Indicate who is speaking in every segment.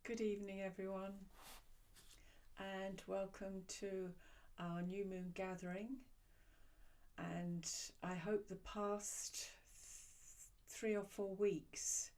Speaker 1: Good evening, everyone, and welcome to our new moon gathering. And I hope the past 3 or 4 weeks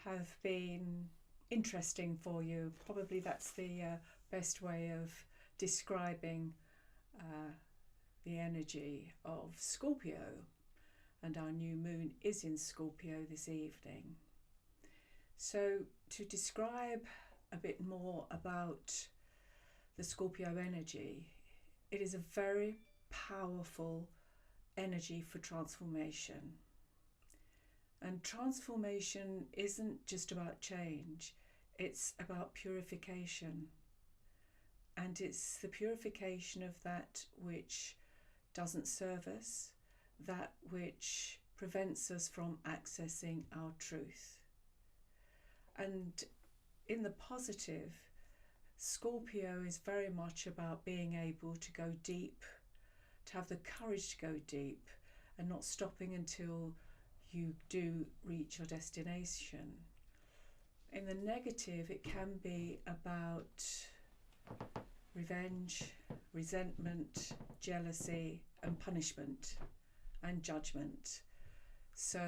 Speaker 1: have been interesting for you. Probably that's the best way of describing the energy of Scorpio, and our new moon is in Scorpio this evening. So to describe a bit more about the Scorpio energy, it is a very powerful energy for transformation. And transformation isn't just about change, it's about purification. And it's the purification of that which doesn't serve us, that which prevents us from accessing our truth. And in the positive, Scorpio is very much about being able to go deep, to have the courage to go deep and not stopping until you do reach your destination. In the negative, it can be about revenge, resentment, jealousy and punishment and judgment. So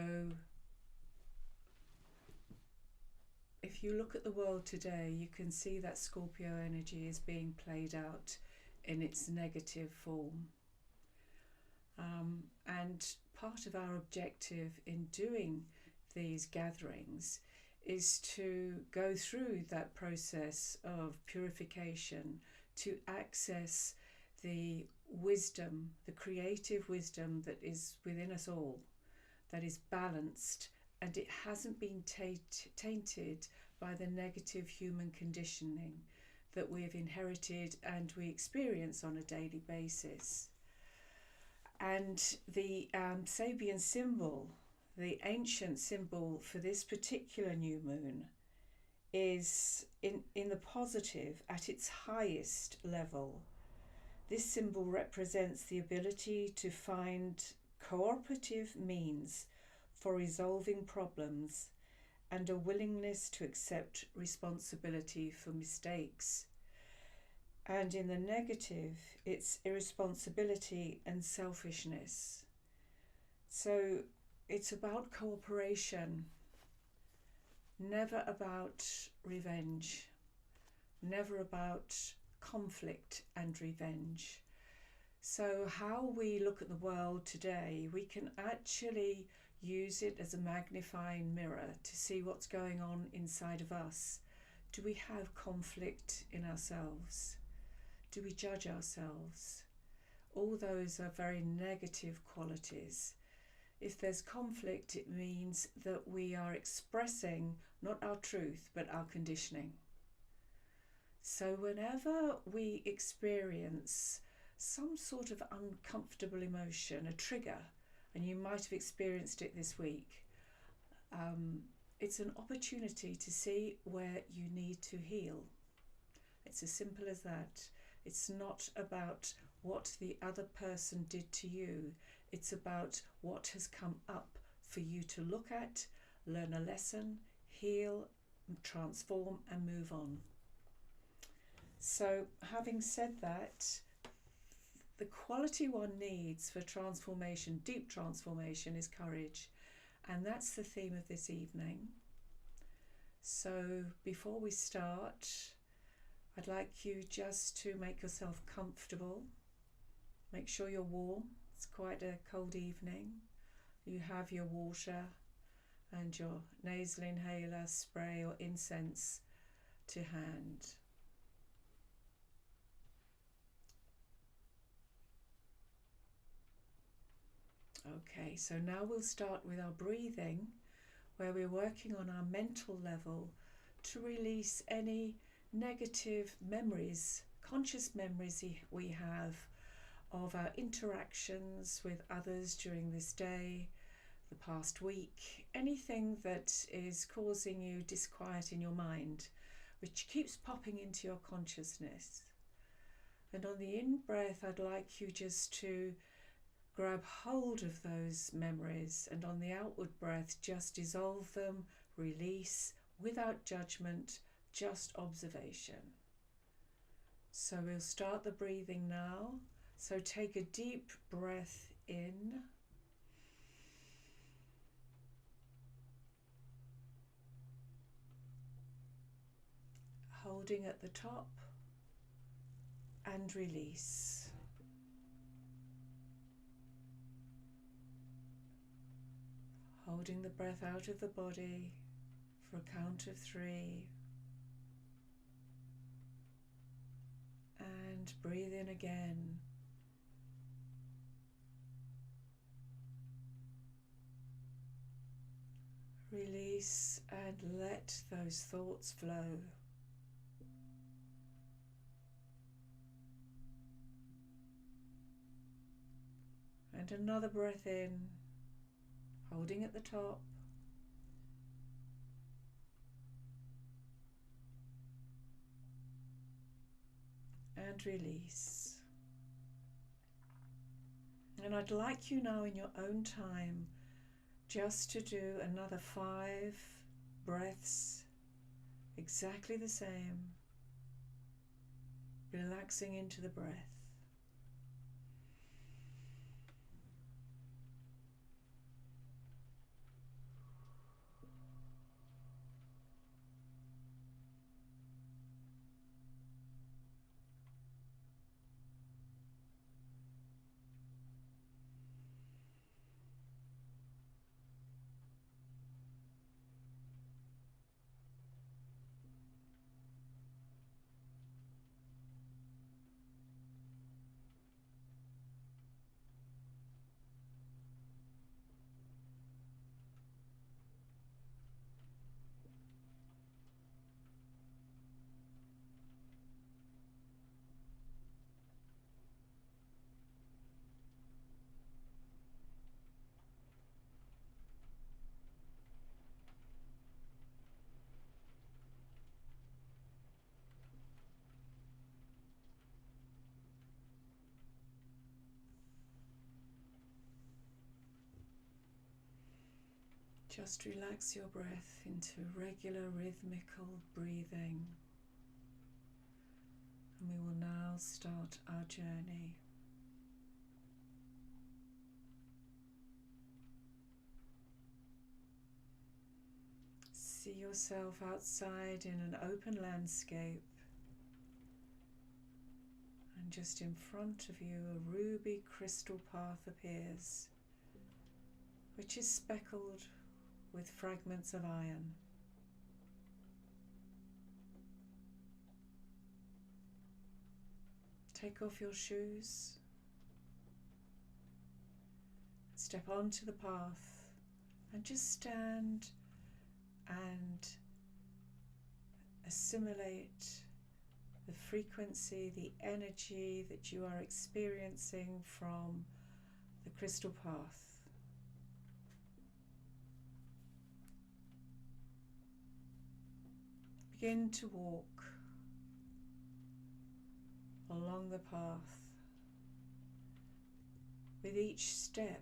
Speaker 1: if you look at the world today, you can see that Scorpio energy is being played out in its negative form. And part of our objective in doing these gatherings is to go through that process of purification to access the wisdom, the creative wisdom that is within us all, that is balanced, and it hasn't been tainted by the negative human conditioning that we have inherited and we experience on a daily basis. And the Sabian symbol, the ancient symbol for this particular new moon, is in the positive at its highest level. This symbol represents the ability to find cooperative means for resolving problems and a willingness to accept responsibility for mistakes. And in the negative, it's irresponsibility and selfishness. So it's about cooperation, never about revenge, never about conflict and revenge. So how we look at the world today, we can actually use it as a magnifying mirror to see what's going on inside of us. Do we have conflict in ourselves? Do we judge ourselves? All those are very negative qualities. If there's conflict, it means that we are expressing not our truth, but our conditioning. So whenever we experience some sort of uncomfortable emotion, a trigger, and you might have experienced it this week, it's an opportunity to see where you need to heal. It's as simple as that. It's not about what the other person did to you. It's about what has come up for you to look at, learn a lesson, heal, transform and move on. So having said that, the quality one needs for transformation, deep transformation, is courage. And that's the theme of this evening. So before we start, I'd like you just to make yourself comfortable. Make sure you're warm. It's quite a cold evening. You have your water and your nasal inhaler, spray or incense to hand. Okay, so now we'll start with our breathing, where we're working on our mental level to release any negative memories, conscious memories we have of our interactions with others during this day, the past week, anything that is causing you disquiet in your mind, which keeps popping into your consciousness. And on the in-breath, I'd like you just to grab hold of those memories, and on the outward breath, just dissolve them, release without judgment, just observation. So we'll start the breathing now. So take a deep breath in. Holding at the top and release. Holding the breath out of the body for a count of 3. And breathe in again. Release and let those thoughts flow. And another breath in, holding at the top. And release. And I'd like you now in your own time just to do another 5 breaths, exactly the same, relaxing into the breath. Just relax your breath into regular rhythmical breathing, and we will now start our journey. See yourself outside in an open landscape, and just in front of you a ruby crystal path appears, which is speckled with fragments of iron. Take off your shoes, step onto the path, and just stand and assimilate the frequency, the energy that you are experiencing from the crystal path. Begin to walk along the path. With each step,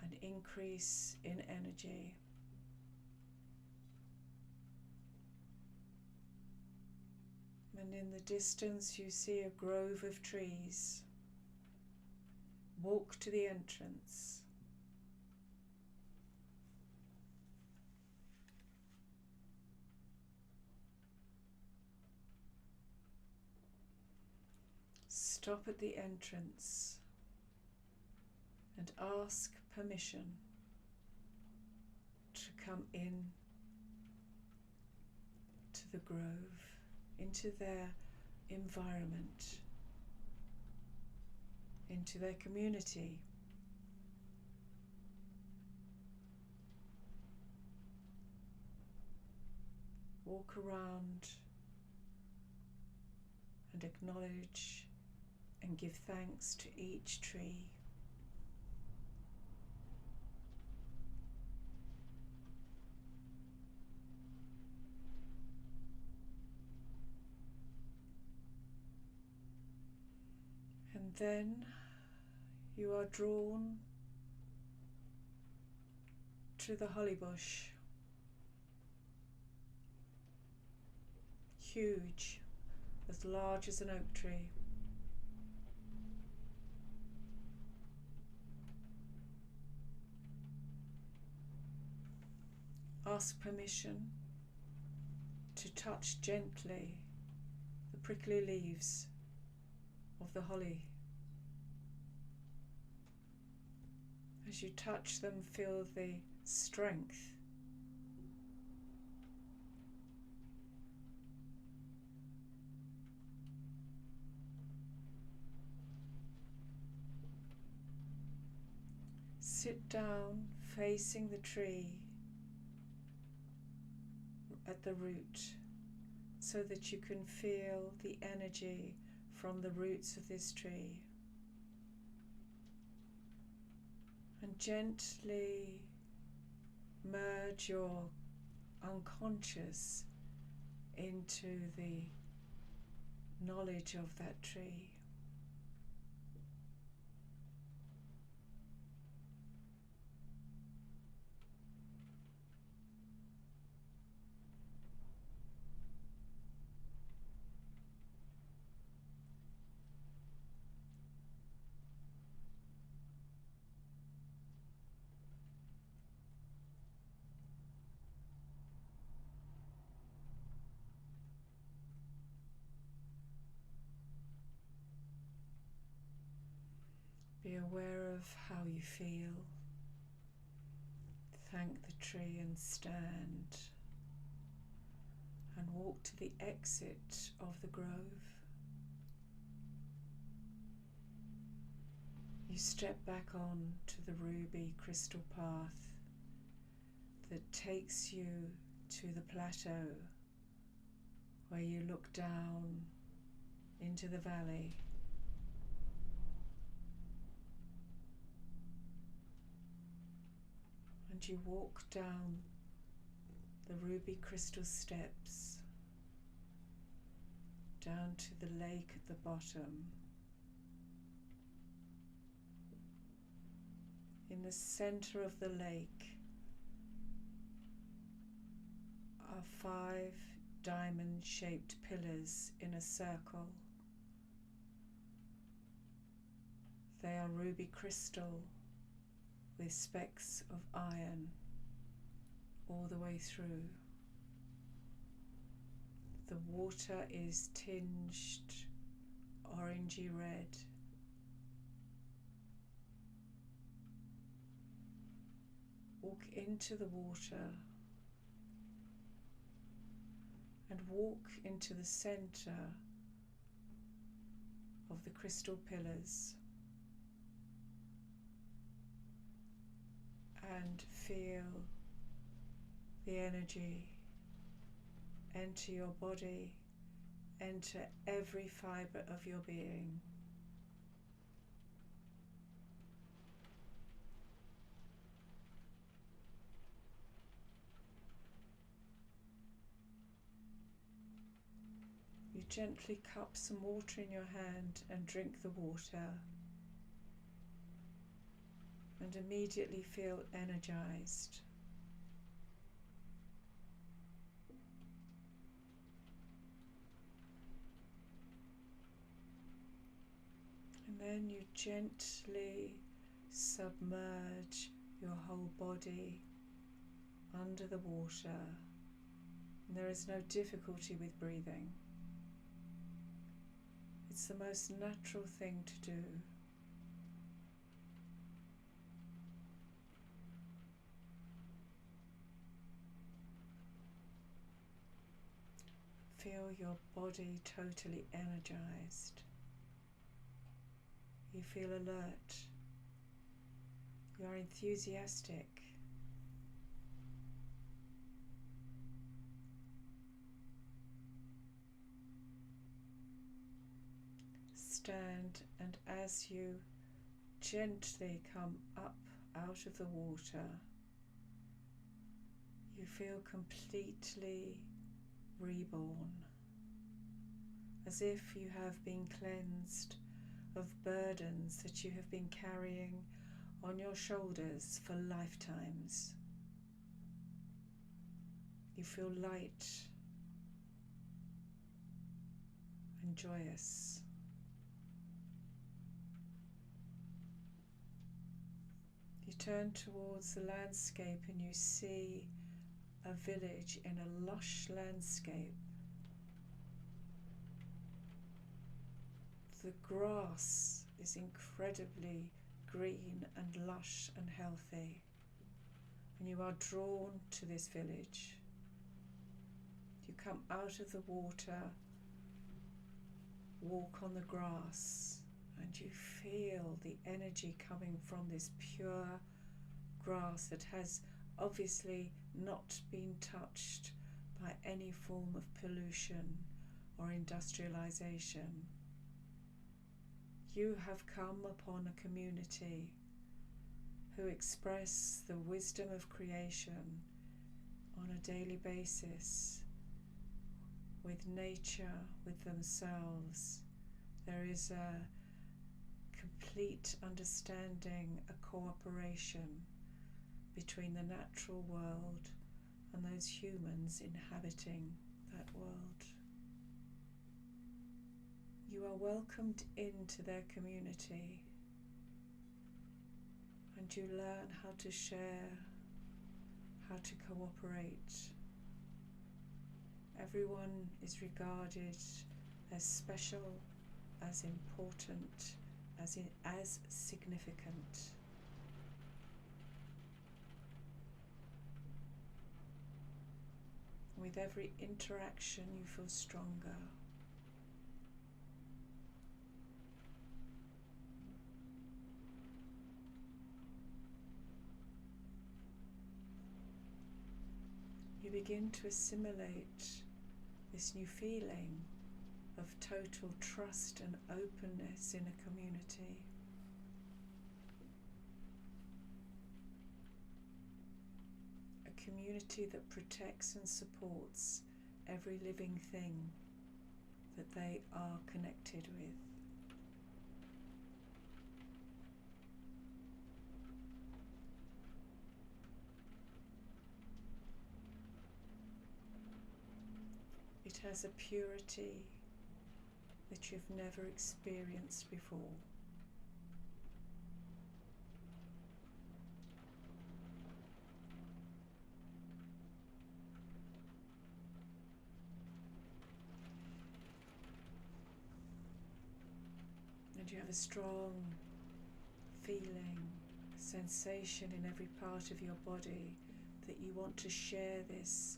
Speaker 1: an increase in energy. And in the distance you see a grove of trees. Walk to the entrance. Stop at the entrance and ask permission to come in to the grove, into their environment, into their community. Walk around and acknowledge and give thanks to each tree. And then you are drawn to the holly bush. huge, as large as an oak tree. Ask permission to touch gently the prickly leaves of the holly. As you touch them, feel the strength sit down facing the tree at the root so that you can feel the energy from the roots of this tree, and gently merge your unconscious into the knowledge of that tree. Be aware of how you feel. Thank the tree and stand and walk to the exit of the grove. You step back on to the ruby crystal path that takes you to the plateau where you look down into the valley. And you walk down the ruby crystal steps down to the lake at the bottom. In the center of the lake are 5 diamond-shaped pillars in a circle. They are ruby crystal with specks of iron all the way through. The water is tinged orangey red. Walk into the water and walk into the center of the crystal pillars and feel the energy enter your body, enter every fiber of your being. You gently cup some water in your hand and drink the water, and immediately feel energized. And then you gently submerge your whole body under the water. And there is no difficulty with breathing. It's the most natural thing to do. Feel your body totally energized. You feel alert. You are enthusiastic. Stand, and as you gently come up out of the water, you feel completely reborn, as if you have been cleansed of burdens that you have been carrying on your shoulders for lifetimes. You feel light. and joyous. You turn towards the landscape and you see a village in a lush landscape. The grass is incredibly green and lush and healthy, and you are drawn to this village. You come out of the water, walk on the grass, and you feel the energy coming from this pure grass that has obviously not been touched by any form of pollution or industrialization. You have come upon a community who express the wisdom of creation on a daily basis, with nature, with themselves. There is a complete understanding, a cooperation between the natural world and those humans inhabiting that world. You are welcomed into their community, and you learn how to share, how to cooperate. Everyone is regarded as special, as important, as significant. With every interaction, you feel stronger. You begin to assimilate this new feeling of total trust and openness in a community. A community that protects and supports every living thing that they are connected with. It has a purity that you've never experienced before. And you have a strong feeling, sensation in every part of your body that you want to share this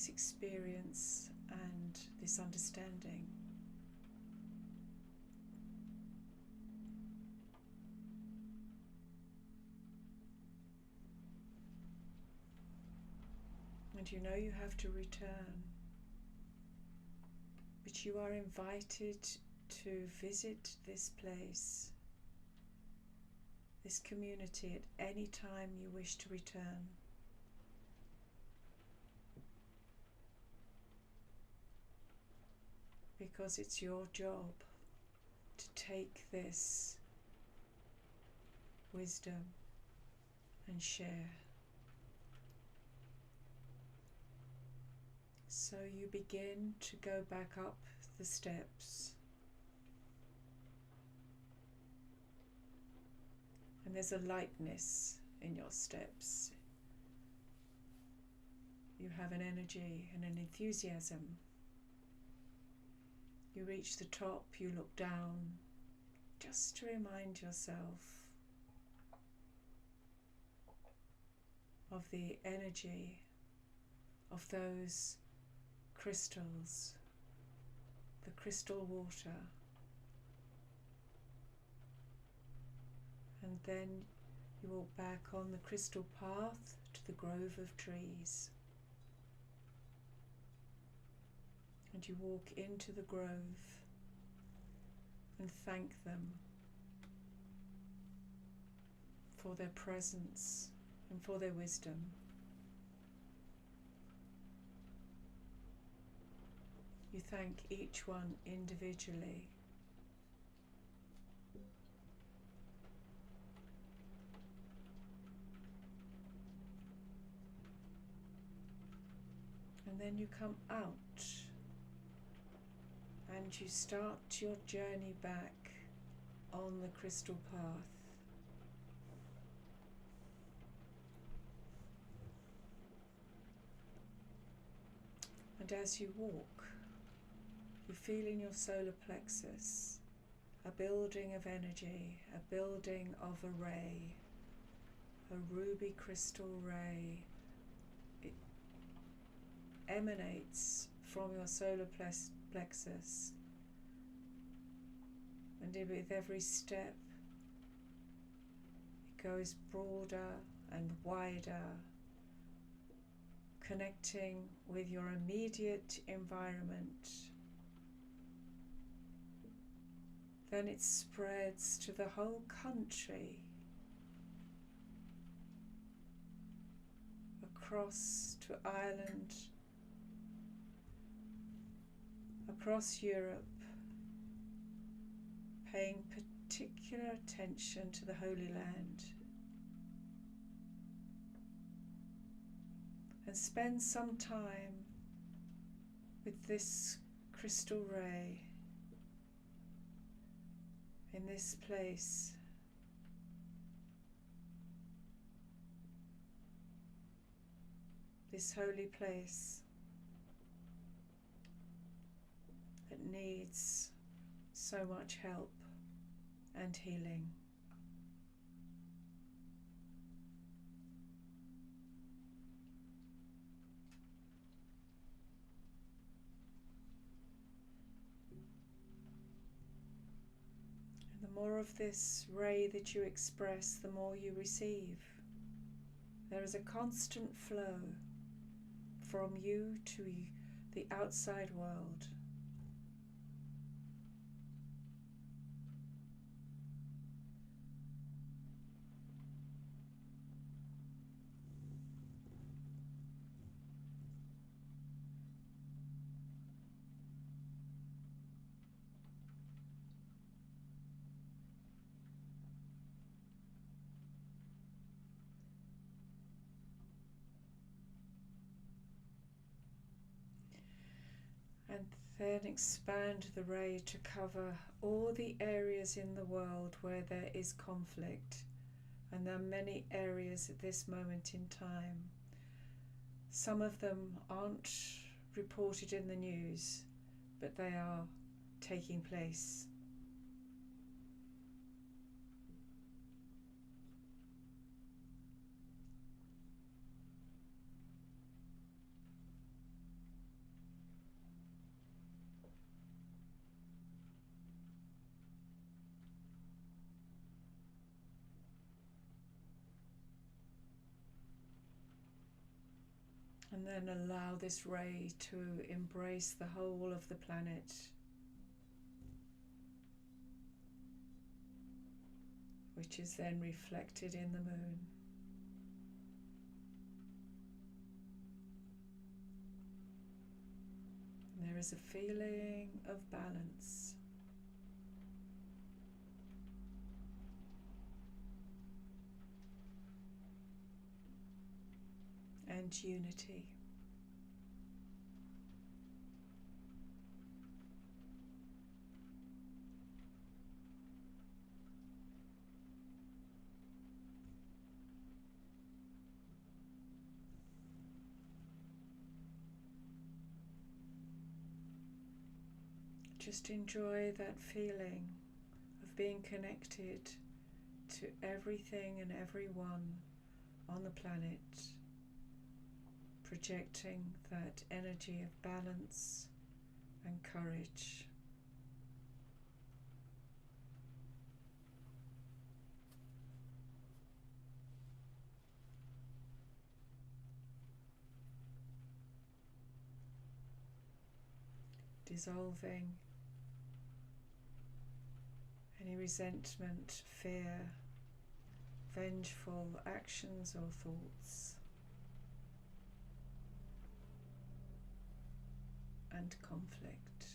Speaker 1: experience and this understanding. And you know you have to return, but you are invited to visit this place, this community, at any time you wish to return. Because it's your job to take this wisdom and share. So you begin to go back up the steps, and there's a lightness in your steps. You have an energy and an enthusiasm. You reach the top, you look down, just to remind yourself of the energy of those crystals, the crystal water. And then you walk back on the crystal path to the grove of trees. And you walk into the grove and thank them for their presence and for their wisdom. You thank each one individually. And then you come out And you start your journey back on the crystal path. And as you walk, you feel in your solar plexus a building of energy, a building of a ray, a ruby crystal ray. It emanates from your solar plexus, and with every step it goes broader and wider, connecting with your immediate environment. Then it spreads to the whole country, across to Ireland, across Europe, paying particular attention to the Holy Land. And spend some time with this crystal ray in this place. This holy place that needs so much help and healing. The more of this ray that you express, the more you receive. There is a constant flow from you to the outside world. And then expand the ray to cover all the areas in the world where there is conflict. And there are many areas at this moment in time. Some of them aren't reported in the news, but they are taking place. And then allow this ray to embrace the whole of the planet. Which is then reflected in the moon. And there is a feeling of balance. And unity. Just enjoy that feeling of being connected to everything and everyone on the planet, projecting that energy of balance and courage. Dissolving any resentment, fear, vengeful actions or thoughts, and conflict.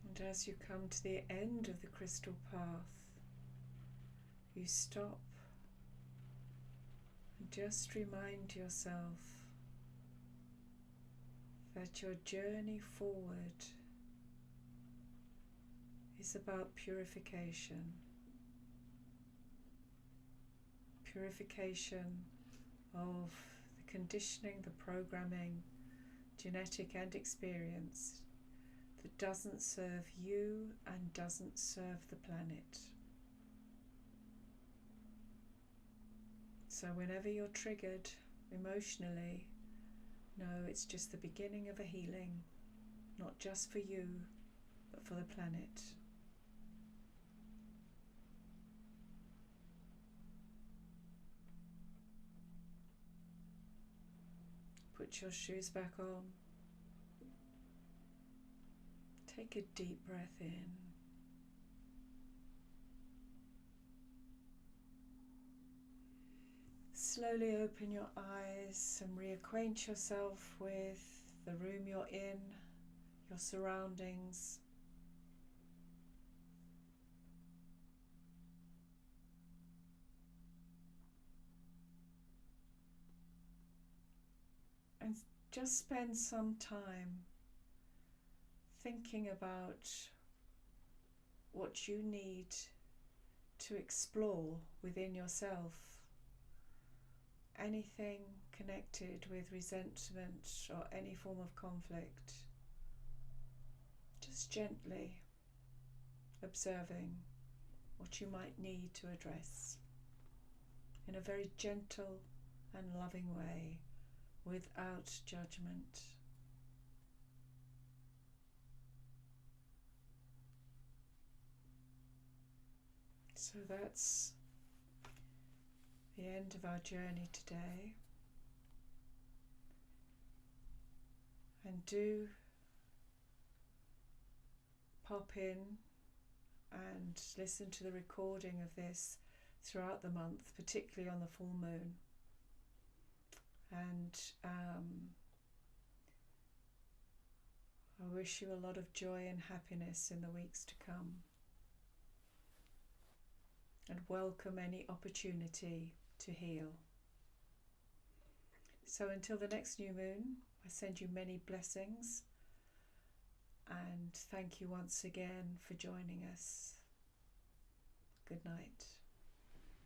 Speaker 1: And And as you come to the end of the crystal path, you stop and just remind yourself that your journey forward is about purification. Purification of the conditioning, the programming, genetic and experienced, that doesn't serve you and doesn't serve the planet. So whenever you're triggered emotionally, know it's just the beginning of a healing, not just for you, but for the planet. Put your shoes back on. Take a deep breath in. Slowly open your eyes and reacquaint yourself with the room you're in, your surroundings. And just spend some time thinking about what you need to explore within yourself. Anything connected with resentment or any form of conflict. Just gently observing what you might need to address in a very gentle and loving way, without judgment. So that's the end of our journey today. And do pop in and listen to the recording of this throughout the month, particularly on the full moon. And I wish you a lot of joy and happiness in the weeks to come. And welcome any opportunity to heal. So until the next new moon, I send you many blessings and thank you once again for joining us. Good night.